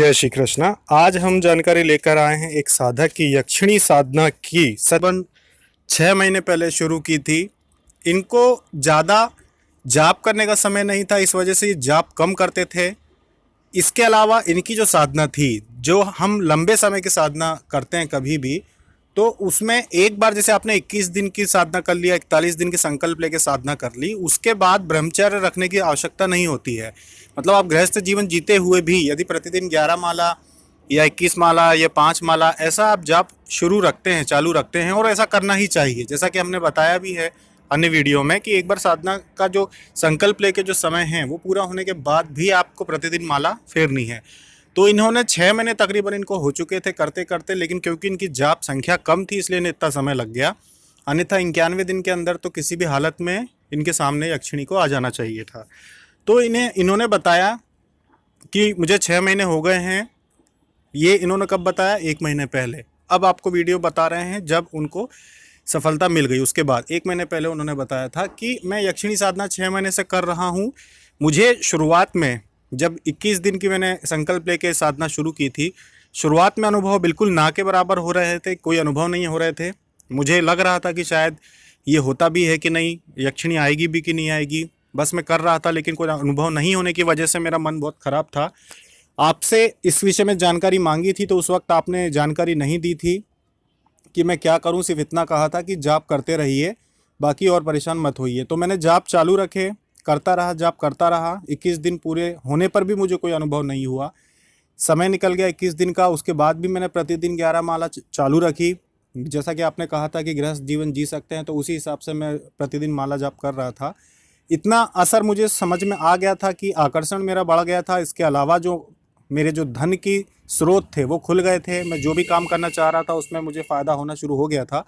जय श्री कृष्णा। आज हम जानकारी लेकर आए हैं एक साधक की यक्षिणी साधना की तकरीबन 6 महीने पहले शुरू की थी। इनको ज़्यादा जाप करने का समय नहीं था, इस वजह से ये जाप कम करते थे। इसके अलावा इनकी जो साधना थी, जो हम लंबे समय की साधना करते हैं कभी भी, तो उसमें एक बार जैसे आपने 21 दिन की साधना कर लिया, 41 दिन की संकल्प लेके साधना कर ली, उसके बाद ब्रह्मचर्य रखने की आवश्यकता नहीं होती है। मतलब आप गृहस्थ जीवन जीते हुए भी यदि प्रतिदिन 11 माला या 21 माला या 5 माला ऐसा आप जाप शुरू रखते हैं, चालू रखते हैं, और ऐसा करना ही चाहिए। जैसा कि हमने बताया भी है अन्य वीडियो में कि एक बार साधना का जो संकल्प लेके जो समय है वो पूरा होने के बाद भी आपको प्रतिदिन माला फेरनी है। तो इन्होंने 6 महीने तकरीबन इनको हो चुके थे करते करते, लेकिन क्योंकि इनकी जाप संख्या कम थी इसलिए इन्हें इतना समय लग गया। अन्यथा 91 दिन के अंदर तो किसी भी हालत में इनके सामने यक्षिणी को आ जाना चाहिए था। तो इन्होंने बताया कि मुझे 6 महीने हो गए हैं। ये इन्होंने कब बताया? 1 महीने पहले। अब आपको वीडियो बता रहे हैं जब उनको सफलता मिल गई उसके बाद। 1 महीने पहले उन्होंने बताया था कि मैं यक्षिणी साधना 6 महीने से कर रहा हूँ। मुझे शुरुआत में जब 21 दिन की मैंने संकल्प लेके साधना शुरू की थी, शुरुआत में अनुभव बिल्कुल ना के बराबर हो रहे थे, कोई अनुभव नहीं हो रहे थे। मुझे लग रहा था कि शायद ये होता भी है कि नहीं, यक्षिणी आएगी भी कि नहीं आएगी। बस मैं कर रहा था, लेकिन कोई अनुभव नहीं होने की वजह से मेरा मन बहुत ख़राब था। आपसे इस विषय में जानकारी मांगी थी तो उस वक्त आपने जानकारी नहीं दी थी कि मैं क्या करूं। सिर्फ इतना कहा था कि जाप करते रहिए, बाकी और परेशान मत होइए। तो मैंने जाप चालू रखे, करता रहा, जाप करता रहा। 21 दिन पूरे होने पर भी मुझे कोई अनुभव नहीं हुआ। समय निकल गया 21 दिन का, उसके बाद भी मैंने प्रतिदिन 11 माला चालू रखी। जैसा कि आपने कहा था कि गृहस्थ जीवन जी सकते हैं, तो उसी हिसाब से मैं प्रतिदिन माला जाप कर रहा था। इतना असर मुझे समझ में आ गया था कि आकर्षण मेरा बढ़ गया था। इसके अलावा जो मेरे जो धन की स्रोत थे वो खुल गए थे। मैं जो भी काम करना चाह रहा था उसमें मुझे फ़ायदा होना शुरू हो गया था।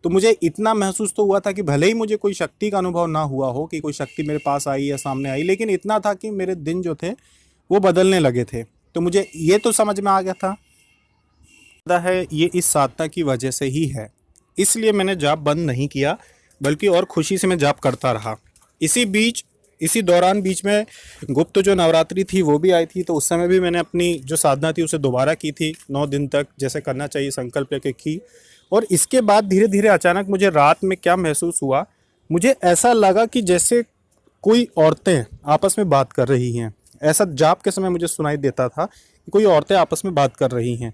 तो मुझे इतना महसूस तो हुआ था कि भले ही मुझे कोई शक्ति का अनुभव ना हुआ हो कि कोई शक्ति मेरे पास आई या सामने आई, लेकिन इतना था कि मेरे दिन जो थे वो बदलने लगे थे। तो मुझे ये तो समझ में आ गया था है ये इस साधना की वजह से ही है। इसलिए मैंने जाप बंद नहीं किया, बल्कि और खुशी से मैं जाप करता रहा। इसी दौरान बीच में गुप्त जो नवरात्रि थी वो भी आई थी, तो उस समय भी मैंने अपनी जो साधना थी उसे दोबारा की थी। 9 दिन तक जैसे करना चाहिए संकल्प लेके की। और इसके बाद धीरे धीरे अचानक मुझे रात में क्या महसूस हुआ, मुझे ऐसा लगा कि जैसे कोई औरतें आपस में बात कर रही हैं। ऐसा जाप के समय मुझे सुनाई देता था कि कोई औरतें आपस में बात कर रही हैं।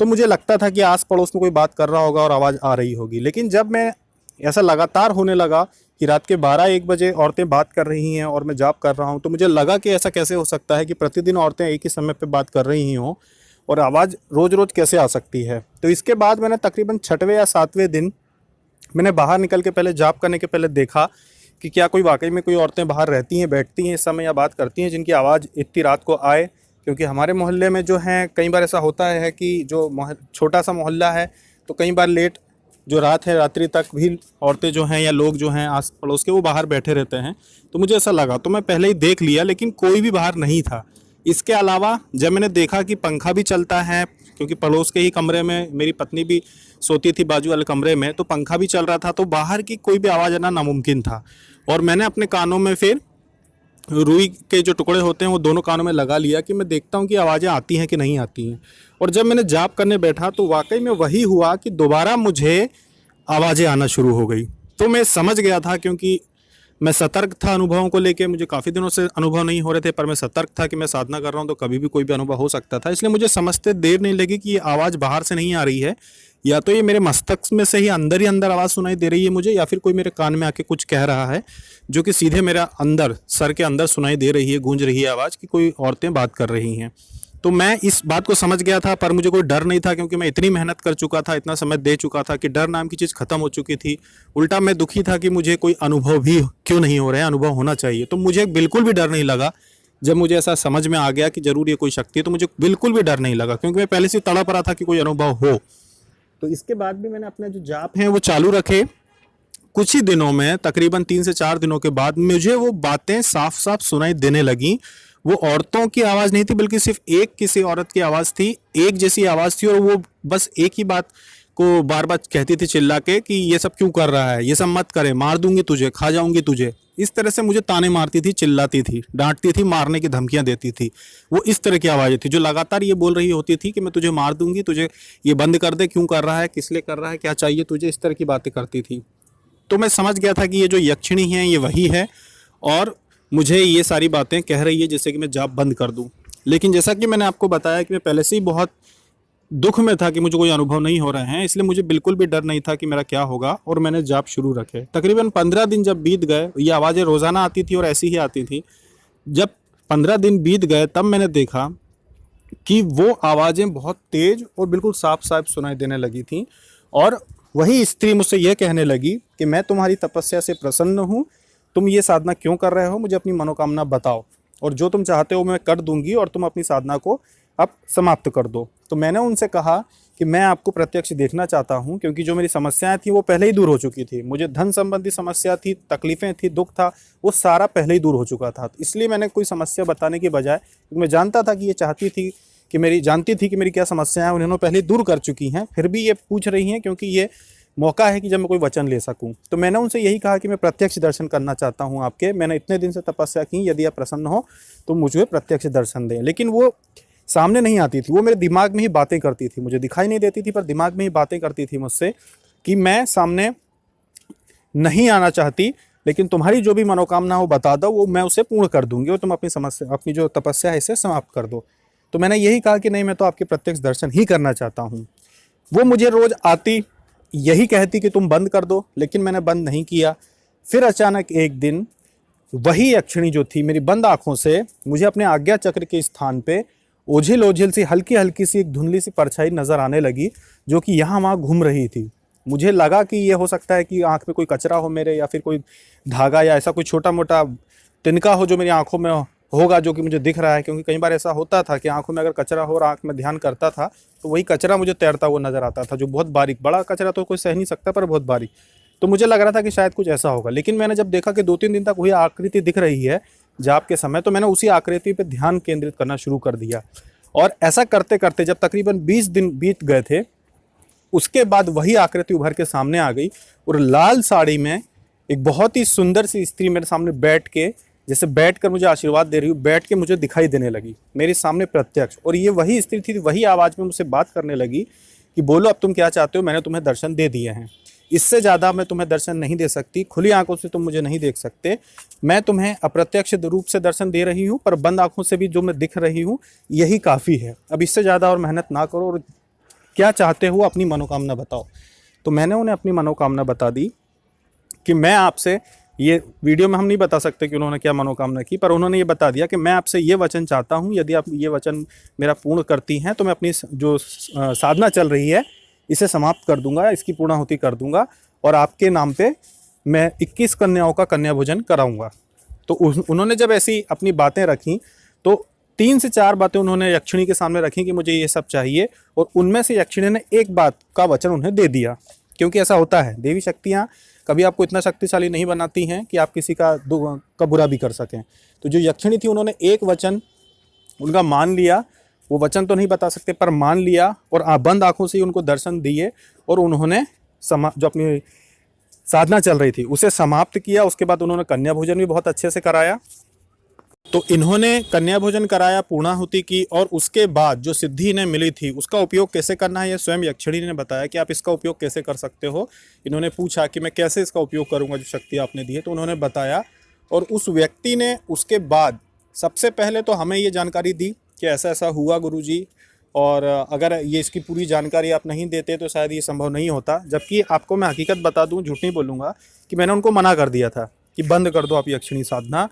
तो मुझे लगता था कि आस पड़ोस में कोई बात कर रहा होगा और आवाज़ आ रही होगी। लेकिन जब मैं ऐसा लगातार होने लगा कि रात के 12-1 बजे औरतें बात कर रही हैं और मैं जाप कर रहा हूं, तो मुझे लगा कि ऐसा कैसे हो सकता है कि प्रतिदिन औरतें एक ही समय पे बात कर रही हों और आवाज़ रोज़ रोज़ कैसे आ सकती है। तो इसके बाद मैंने तकरीबन 6वें या 7वें दिन मैंने बाहर निकल के पहले जाप करने के पहले देखा कि क्या कोई वाकई में कोई औरतें बाहर रहती हैं, बैठती हैं इस समय या बात करती हैं, जिनकी आवाज़ इतनी रात को आए। क्योंकि हमारे मोहल्ले में जो हैं कई बार ऐसा होता है कि जो छोटा सा मोहल्ला है, तो कई बार लेट जो रात है रात्रि तक भी औरतें जो हैं या लोग जो हैं आस पड़ोस के वो बाहर बैठे रहते हैं। तो मुझे ऐसा लगा, तो मैं पहले ही देख लिया, लेकिन कोई भी बाहर नहीं था। इसके अलावा जब मैंने देखा कि पंखा भी चलता है, क्योंकि पड़ोस के ही कमरे में मेरी पत्नी भी सोती थी बाजू वाले कमरे में, तो पंखा भी चल रहा था, तो बाहर की कोई भी आवाज़ आना नामुमकिन था। और मैंने अपने कानों में फिर रुई के जो टुकड़े होते हैं वो दोनों कानों में लगा लिया कि मैं देखता हूँ कि आवाज़ें आती हैं कि नहीं आती हैं। और जब मैंने जाप करने बैठा तो वाकई में वही हुआ कि दोबारा मुझे आवाज़ें आना शुरू हो गई। तो मैं समझ गया था, क्योंकि मैं सतर्क था अनुभवों को लेके। मुझे काफ़ी दिनों से अनुभव नहीं हो रहे थे, पर मैं सतर्क था कि मैं साधना कर रहा हूँ तो कभी भी कोई भी अनुभव हो सकता था। इसलिए मुझे समझते देर नहीं लगी कि ये आवाज़ बाहर से नहीं आ रही है, या तो ये मेरे मस्तिष्क में से ही अंदर आवाज़ सुनाई दे रही है मुझे, या फिर कोई मेरे कान में आके कुछ कह रहा है जो कि सीधे मेरा अंदर सर के अंदर सुनाई दे रही है, गूंज रही है आवाज़ कि कोई औरतें बात कर रही हैं। तो मैं इस बात को समझ गया था, पर मुझे कोई डर नहीं था, क्योंकि मैं इतनी मेहनत कर चुका था, इतना समय दे चुका था कि डर नाम की चीज़ खत्म हो चुकी थी। उल्टा मैं दुखी था कि मुझे कोई अनुभव भी क्यों नहीं हो रहा है, अनुभव होना चाहिए। तो मुझे बिल्कुल भी डर नहीं लगा। जब मुझे ऐसा समझ में आ गया कि जरूर ये कोई शक्ति है, तो मुझे बिल्कुल भी डर नहीं लगा, क्योंकि मैं पहले से तड़प रहा था कि कोई अनुभव हो। तो इसके बाद भी मैंने अपने जो जाप हैं वो चालू रखे। कुछ ही दिनों में, तकरीबन 3 से 4 दिनों के बाद, मुझे वो बातें साफ साफ सुनाई देने लगी। वो औरतों की आवाज़ नहीं थी, बल्कि सिर्फ एक किसी औरत की आवाज़ थी, एक जैसी आवाज़ थी। और वो बस एक ही बात को बार बार कहती थी चिल्ला के कि ये सब क्यों कर रहा है, ये सब मत करे, मार दूंगी तुझे, खा जाऊंगी तुझे। इस तरह से मुझे ताने मारती थी, चिल्लाती थी, डांटती थी, मारने की धमकियां देती थी। वो इस तरह की आवाज़ें थी जो लगातार ये बोल रही होती थी कि मैं तुझे मार दूंगी, तुझे ये बंद कर दे, क्यों कर रहा है, किस लिए कर रहा है, क्या चाहिए तुझे, इस तरह की बातें करती थी। तो मैं समझ गया था कि ये जो यक्षिणी है ये वही है और मुझे ये सारी बातें कह रही है जैसे कि मैं जाप बंद कर दूं। लेकिन जैसा कि मैंने आपको बताया कि मैं पहले से ही बहुत दुख में था कि मुझे कोई अनुभव नहीं हो रहे हैं, इसलिए मुझे बिल्कुल भी डर नहीं था कि मेरा क्या होगा और मैंने जाप शुरू रखे। तकरीबन 15 दिन जब बीत गए, ये आवाज़ें रोज़ाना आती थी और ऐसी ही आती थी। जब 15 दिन बीत गए तब मैंने देखा कि वो आवाज़ें बहुत तेज़ और बिल्कुल साफ साफ सुनाई देने लगी थी और वही स्त्री मुझसे यह कहने लगी कि मैं तुम्हारी तपस्या से प्रसन्न हूँ, तुम ये साधना क्यों कर रहे हो, मुझे अपनी मनोकामना बताओ और जो तुम चाहते हो मैं कर दूंगी और तुम अपनी साधना को अब समाप्त कर दो। तो मैंने उनसे कहा कि मैं आपको प्रत्यक्ष देखना चाहता हूँ, क्योंकि जो मेरी समस्याएं थी वो पहले ही दूर हो चुकी थी। मुझे धन संबंधी समस्या थी, तकलीफ़ें थी, दुख था, वो सारा पहले ही दूर हो चुका था। इसलिए मैंने कोई समस्या बताने की बजाय, क्योंकि मैं जानता था कि ये चाहती थी कि जानती थी कि मेरी क्या समस्या है, उन्होंने पहले दूर कर चुकी हैं, फिर भी ये पूछ रही हैं क्योंकि ये मौका है कि जब मैं कोई वचन ले सकूं। तो मैंने उनसे यही कहा कि मैं प्रत्यक्ष दर्शन करना चाहता हूं आपके, मैंने इतने दिन से तपस्या की, यदि आप प्रसन्न हो तो मुझे प्रत्यक्ष दर्शन दें। लेकिन वो सामने नहीं आती थी, वो मेरे दिमाग में ही बातें करती थी, मुझे दिखाई नहीं देती थी पर दिमाग में ही बातें करती थी मुझसे कि मैं सामने नहीं आना चाहती, लेकिन तुम्हारी जो भी मनोकामना हो बता दो, वो मैं उसे पूर्ण कर दूंगी और तुम अपनी समस्या, अपनी जो तपस्या है इसे समाप्त कर दो। तो मैंने यही कहा कि नहीं, मैं तो आपके प्रत्यक्ष दर्शन ही करना चाहता हूँ। वो मुझे रोज आती, यही कहती कि तुम बंद कर दो, लेकिन मैंने बंद नहीं किया। फिर अचानक एक दिन वही यक्षिणी जो थी मेरी बंद आंखों से मुझे अपने आज्ञा चक्र के स्थान पे ओझिल ओझिल सी हल्की हल्की सी एक धुंधली सी परछाई नजर आने लगी, जो कि यहाँ वहाँ घूम रही थी। मुझे लगा कि ये हो सकता है कि आंख में कोई कचरा हो मेरे, या फिर कोई धागा या ऐसा कोई छोटा मोटा तिनका हो जो मेरी आंखों में होगा, जो कि मुझे दिख रहा है। क्योंकि कई बार ऐसा होता था कि आंखों में अगर कचरा हो और आंख में ध्यान करता था तो वही कचरा मुझे तैरता हुआ नजर आता था, जो बहुत बारीक, बड़ा कचरा तो कोई सह नहीं सकता पर बहुत बारीक। तो मुझे लग रहा था कि शायद कुछ ऐसा होगा। लेकिन मैंने जब देखा कि 2-3 दिन तक वही आकृति दिख रही है जाप के समय, तो मैंने उसी आकृति पर ध्यान केंद्रित करना शुरू कर दिया। और ऐसा करते करते जब तकरीबन 20 दिन बीत गए थे, उसके बाद वही आकृति उभर के सामने आ गई और लाल साड़ी में एक बहुत ही सुंदर सी स्त्री मेरे सामने बैठ के, जैसे बैठ कर मुझे आशीर्वाद दे रही हूँ, बैठ के मुझे दिखाई देने लगी मेरे सामने प्रत्यक्ष। और ये वही स्त्री थी, वही आवाज़ में मुझसे बात करने लगी कि बोलो अब तुम क्या चाहते हो, मैंने तुम्हें दर्शन दे दिए हैं, इससे ज़्यादा मैं तुम्हें दर्शन नहीं दे सकती, खुली आंखों से तुम मुझे नहीं देख सकते, मैं तुम्हें अप्रत्यक्ष रूप से दर्शन दे रही हूँ, पर बंद आंखों से भी जो मैं दिख रही हूँ यही काफ़ी है, अब इससे ज़्यादा और मेहनत ना करो और क्या चाहते हो अपनी मनोकामना बताओ। तो मैंने उन्हें अपनी मनोकामना बता दी कि मैं आपसे, ये वीडियो में हम नहीं बता सकते कि उन्होंने क्या मनोकामना की, पर उन्होंने ये बता दिया कि मैं आपसे ये वचन चाहता हूँ, यदि आप ये वचन मेरा पूर्ण करती हैं तो मैं अपनी जो साधना चल रही है इसे समाप्त कर दूंगा, इसकी पूर्णाहुति कर दूंगा और आपके नाम पे मैं 21 कन्याओं का कन्या भोजन कराऊंगा। तो उन्होंने जब ऐसी अपनी बातें रखी तो 3 से 4 बातें उन्होंने यक्षिणी के सामने रखी कि मुझे ये सब चाहिए, और उनमें से यक्षिणी ने एक बात का वचन उन्हें दे दिया। क्योंकि ऐसा होता है, देवी शक्तियाँ कभी आपको इतना शक्तिशाली नहीं बनाती हैं कि आप किसी का बुरा भी कर सकें। तो जो यक्षिणी थी उन्होंने एक वचन उनका मान लिया, वो वचन तो नहीं बता सकते पर मान लिया, और बंद आंखों से ही उनको दर्शन दिए और उन्होंने जो अपनी साधना चल रही थी उसे समाप्त किया। उसके बाद उन्होंने कन्या भोजन भी बहुत अच्छे से कराया। तो इन्होंने कन्या भोजन कराया, पूर्णाहुति की, और उसके बाद जो सिद्धि इन्हें मिली थी उसका उपयोग कैसे करना है ये स्वयं यक्षिणी ने बताया कि आप इसका उपयोग कैसे कर सकते हो। इन्होंने पूछा कि मैं कैसे इसका उपयोग करूंगा जो शक्ति आपने दी है, तो उन्होंने बताया। और उस व्यक्ति ने उसके बाद सबसे पहले तो हमें ये जानकारी दी कि ऐसा ऐसा हुआ गुरुजी, और अगर ये इसकी पूरी जानकारी आप नहीं देते तो शायद ये संभव नहीं होता। जबकि आपको मैं हकीकत बता दूं, झूठ नहीं बोलूँगा, कि मैंने उनको मना कर दिया था कि बंद कर दो आप यक्षिणी साधना,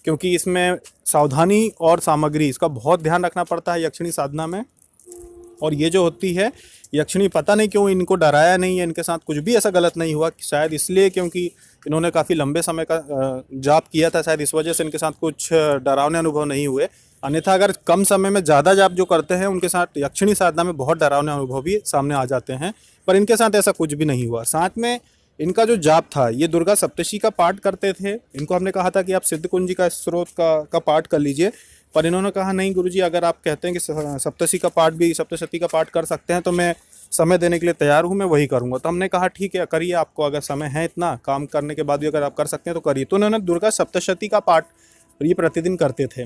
क्योंकि इसमें सावधानी और सामग्री इसका बहुत ध्यान रखना पड़ता है यक्षिणी साधना में। और ये जो होती है यक्षिणी, पता नहीं क्यों इनको डराया नहीं है, इनके साथ कुछ भी ऐसा गलत नहीं हुआ, शायद इसलिए क्योंकि इन्होंने काफ़ी लंबे समय का जाप किया था, शायद इस वजह से इनके साथ कुछ डरावने अनुभव नहीं हुए। अन्यथा अगर कम समय में ज़्यादा जाप जो करते हैं उनके साथ यक्षिणी साधना में बहुत डरावने अनुभव भी सामने आ जाते हैं, पर इनके साथ ऐसा कुछ भी नहीं हुआ। साथ में इनका जो जाप था, ये दुर्गा सप्तशी का पाठ करते थे। इनको हमने कहा था कि आप सिद्ध कुंजी का स्रोत का पाठ कर लीजिए, पर इन्होंने कहा नहीं गुरुजी, अगर आप कहते हैं कि सप्तशी का पाठ भी, सप्तशती का पाठ कर सकते हैं तो मैं समय देने के लिए तैयार हूँ, मैं वही करूँगा। तो हमने कहा ठीक है करिए, आपको अगर समय है इतना काम करने के बाद भी अगर आप कर सकते हैं तो करिए। तो उन्होंने दुर्गा सप्तशती का पाठ ये प्रतिदिन करते थे,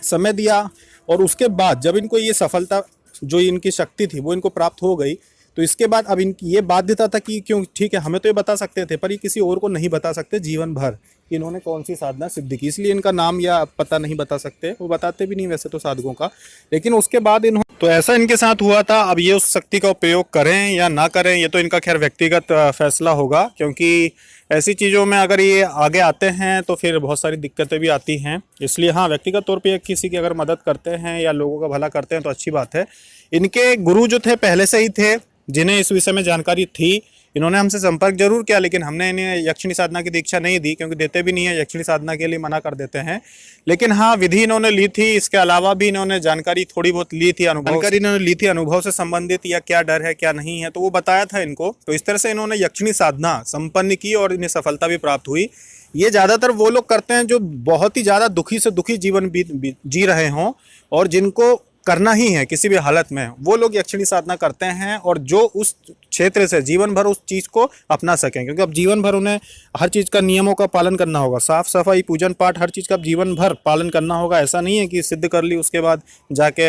समय दिया। और उसके बाद जब इनको ये सफलता, जो इनकी शक्ति थी वो इनको प्राप्त हो गई, तो इसके बाद अब इनकी ये बाध्यता था कि क्यों, ठीक है हमें तो ये बता सकते थे पर ये किसी और को नहीं बता सकते जीवन भर कि इन्होंने कौन सी साधना सिद्ध की, इसलिए इनका नाम या पता नहीं बता सकते, वो बताते भी नहीं वैसे तो साधकों का। लेकिन उसके बाद इन्होंने, तो ऐसा इनके साथ हुआ था। अब ये उस शक्ति का उपयोग करें या ना करें ये तो इनका खैर व्यक्तिगत फैसला होगा, क्योंकि ऐसी चीज़ों में अगर ये आगे आते हैं तो फिर बहुत सारी दिक्कतें भी आती हैं। इसलिए हाँ, व्यक्तिगत तौर पे किसी की अगर मदद करते हैं या लोगों का भला करते हैं तो अच्छी बात है। इनके गुरु जो थे पहले से ही थे, जिन्हें इस विषय में जानकारी थी, इन्होंने हमसे संपर्क जरूर किया, लेकिन हमने इन्हें यक्षिणी साधना की दीक्षा नहीं दी, क्योंकि देते भी नहीं है, यक्षिणी साधना के लिए मना कर देते हैं। लेकिन हाँ, विधि इन्होंने ली थी, इसके अलावा भी इन्होंने जानकारी थोड़ी बहुत ली थी, जानकारी इन्होंने ली थी अनुभव से संबंधित, या क्या डर है क्या नहीं है तो वो बताया था इनको। तो इस तरह से इन्होंने यक्षिणी साधना संपन्न की और इन्हें सफलता भी प्राप्त हुई। ये ज़्यादातर वो लोग करते हैं जो बहुत ही ज़्यादा दुखी से दुखी जीवन जी रहे हों और जिनको करना ही है किसी भी हालत में, वो लोग यक्षिणी साधना करते हैं, और जो उस क्षेत्र से जीवन भर उस चीज़ को अपना सकें, क्योंकि अब जीवन भर उन्हें हर चीज़ का नियमों का पालन करना होगा, साफ सफाई पूजन पाठ हर चीज़ का जीवन भर पालन करना होगा। ऐसा नहीं है कि सिद्ध कर ली उसके बाद जाके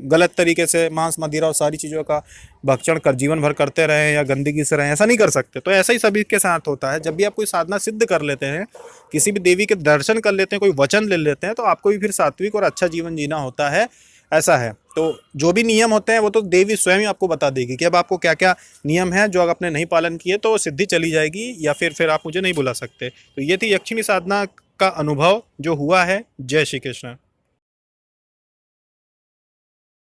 गलत तरीके से मांस मदिरा और सारी चीज़ों का भक्षण कर जीवन भर करते रहें या गंदगी से रहें, ऐसा नहीं कर सकते। तो ऐसा ही सभी के साथ होता है, जब भी आप कोई साधना सिद्ध कर लेते हैं, किसी भी देवी के दर्शन कर लेते हैं, कोई वचन ले लेते हैं, तो आपको भी फिर सात्विक और अच्छा जीवन जीना होता है, ऐसा है। तो जो भी नियम होते हैं वो तो देवी स्वयं ही आपको बता देगी कि अब आपको क्या क्या नियम है, जो अगर आपने नहीं पालन किए तो सिद्धि चली जाएगी, या फिर आप मुझे नहीं बुला सकते। तो ये थी यक्षिणी साधना का अनुभव जो हुआ है। जय श्री कृष्ण।